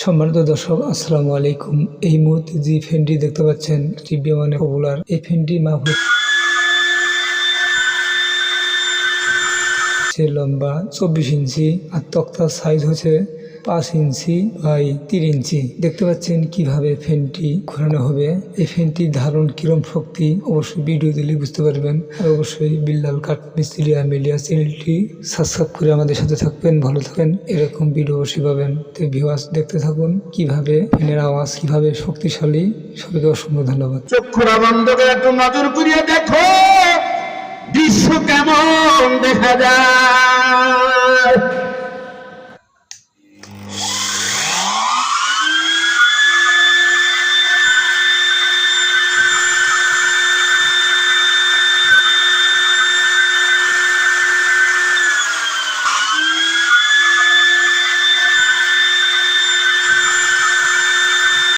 সম্মানিত দর্শক, আসসালামু আলাইকুম। এই মুহূর্তে যে ফ্যানটি দেখতে পাচ্ছেন বিমানে পপুলার, এই ফ্যানটি মাপ হচ্ছে লম্বা 24 ইঞ্চি আর তক্তার সাইজ হচ্ছে 5 ইঞ্চি বাই 3 ইঞ্চি। দেখতে পাচ্ছেন কিভাবে ফ্যানটি ঘোরানো হবে। এই ফ্যানটির ধারণ কিরম শক্তি অবশ্যই ভিডিও দিলে বুঝতে পারবেন। আর অবশ্যই বিল্লাল কাঠ মিস্ত্রি মিডিয়া চ্যানেলটি সাবস্ক্রাইব করে আমাদের সাথে থাকবেন, ভালো থাকবেন। এরকম ভিডিও অবশ্যই পাবেন। তো ভিউয়ার্স, দেখতে থাকুন কিভাবে ফ্যানের আওয়াজ কিভাবে শক্তিশালী। সবাইকে অসংখ্য ধন্যবাদ। চক্ষুরা বন্ধ করে একটু নজর করিয়ে দেখো দৃশ্য কেমন দেখা যায়।